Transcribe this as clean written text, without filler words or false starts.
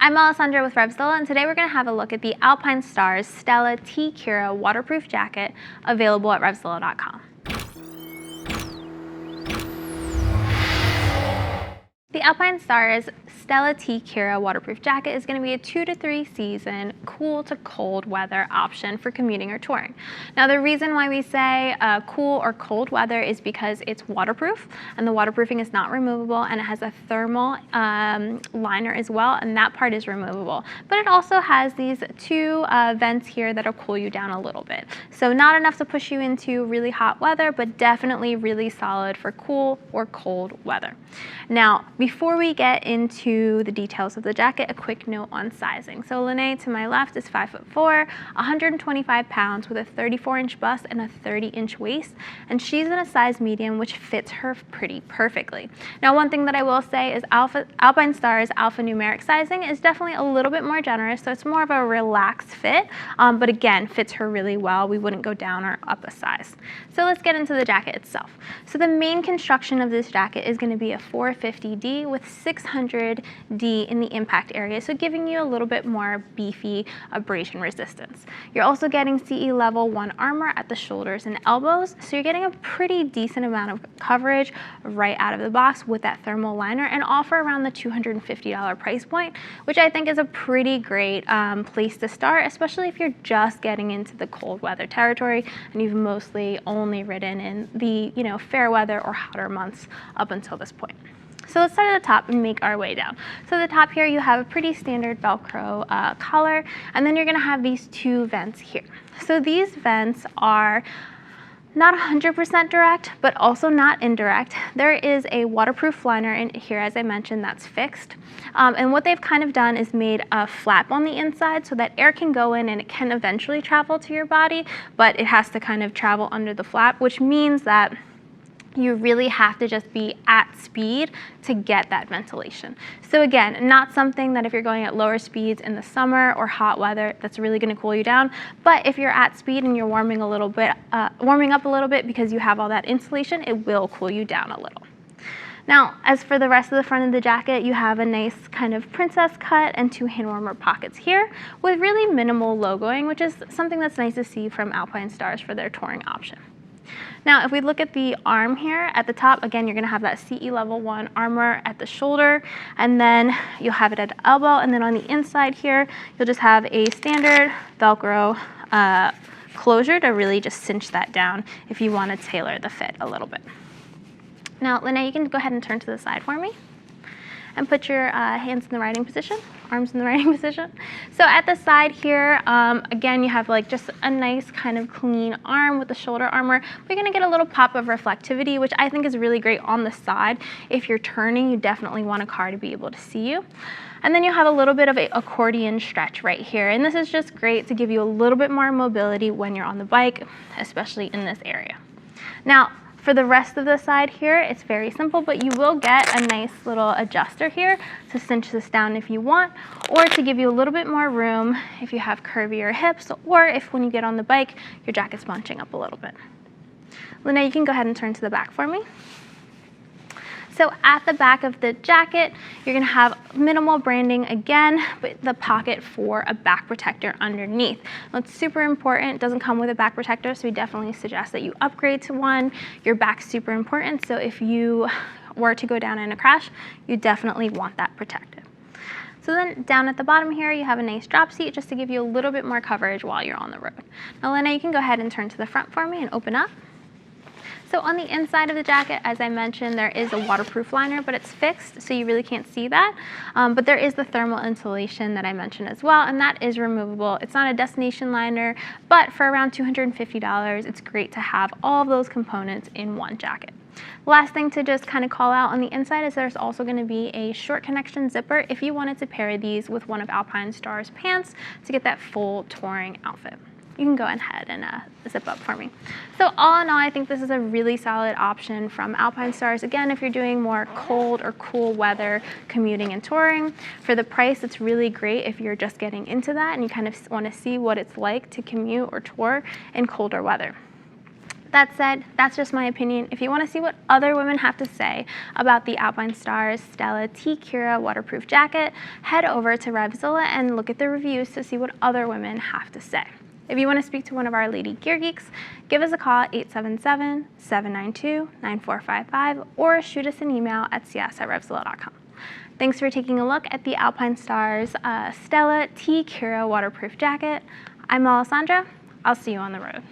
I'm Alessandra with RevZilla, and today we're going to have a look at the Alpinestars Stella T-Kira waterproof jacket available at RevZilla.com. The Alpinestars Stella T-Kira waterproof jacket is going to be a 2 to 3 season cool to cold weather option for commuting or touring. Now the reason why we say cool or cold weather is because it's waterproof, and the waterproofing is not removable, and it has a thermal liner as well, and that part is removable. But it also has these two vents here that'll cool you down a little bit. So not enough to push you into really hot weather, but definitely really solid for cool or cold weather. Now, before we get into the details of the jacket, a quick note on sizing. So Lene to my left is 5'4", 125 pounds with a 34-inch bust and a 30-inch waist, and she's in a size medium, which fits her pretty perfectly. Now, one thing that I will say is Alpinestars alphanumeric sizing is definitely a little bit more generous, so it's more of a relaxed fit, but again, fits her really well. We wouldn't go down or up a size. So let's get into the jacket itself. So the main construction of this jacket is going to be a 450D with 600D in the impact area, so giving you a little bit more beefy abrasion resistance. You're also getting CE level 1 armor at the shoulders and elbows, so you're getting a pretty decent amount of coverage right out of the box with that thermal liner, and all for around the $250 price point, which I think is a pretty great place to start, especially if you're just getting into the cold weather territory and you've mostly only ridden in the fair weather or hotter months up until this point. So let's start at the top and make our way down. So at the top here, you have a pretty standard Velcro collar, and then you're going to have these two vents here. So these vents are not 100% direct, but also not indirect. There is a waterproof liner in here, as I mentioned, that's fixed. And what they've kind of done is made a flap on the inside so that air can go in and it can eventually travel to your body, but it has to kind of travel under the flap, which means that you really have to just be at speed to get that ventilation. So again, not something that if you're going at lower speeds in the summer or hot weather, that's really going to cool you down. But if you're at speed and you're warming up a little bit because you have all that insulation, it will cool you down a little. Now, as for the rest of the front of the jacket, you have a nice kind of princess cut and 2 hand warmer pockets here with really minimal logoing, which is something that's nice to see from Alpinestars for their touring option. Now, if we look at the arm here at the top, again, you're going to have that CE level 1 armor at the shoulder, and then you'll have it at the elbow, and then on the inside here, you'll just have a standard Velcro closure to really just cinch that down if you want to tailor the fit a little bit. Now, Lene, you can go ahead and turn to the side for me and put your hands in the riding position, arms in the riding position. So at the side here, again, you have like just a nice kind of clean arm with the shoulder armor. But you're gonna get a little pop of reflectivity, which I think is really great on the side. If you're turning, you definitely want a car to be able to see you. And then you have a little bit of an accordion stretch right here. And this is just great to give you a little bit more mobility when you're on the bike, especially in this area. Now, for the rest of the side here, it's very simple, but you will get a nice little adjuster here to cinch this down if you want, or to give you a little bit more room if you have curvier hips, or if when you get on the bike, your jacket's bunching up a little bit. Lene, you can go ahead and turn to the back for me. So at the back of the jacket, you're gonna have minimal branding again, but the pocket for a back protector underneath. Now, it's super important. It doesn't come with a back protector, so we definitely suggest that you upgrade to one. Your back's super important, so if you were to go down in a crash, you definitely want that protected. So then down at the bottom here, you have a nice drop seat just to give you a little bit more coverage while you're on the road. Now, Lena, you can go ahead and turn to the front for me and open up. So on the inside of the jacket, as I mentioned, there is a waterproof liner, but it's fixed, so you really can't see that. But there is the thermal insulation that I mentioned as well, and that is removable. It's not a destination liner, but for around $250, it's great to have all of those components in one jacket. Last thing to just kind of call out on the inside is there's also going to be a short connection zipper if you wanted to pair these with one of Alpinestars' pants to get that full touring outfit. You can go ahead and zip up for me. So all in all, I think this is a really solid option from Alpinestars. Again, if you're doing more cold or cool weather commuting and touring, for the price, it's really great if you're just getting into that and you kind of want to see what it's like to commute or tour in colder weather. That said, that's just my opinion. If you want to see what other women have to say about the Alpinestars Stella T-Kira waterproof jacket, head over to RevZilla and look at the reviews to see what other women have to say. If you want to speak to one of our lady gear geeks, give us a call at 877-792-9455 or shoot us an email at cs@revzilla.com. Thanks for taking a look at the Alpinestars Stella T-Kira waterproof jacket. I'm Alessandra. I'll see you on the road.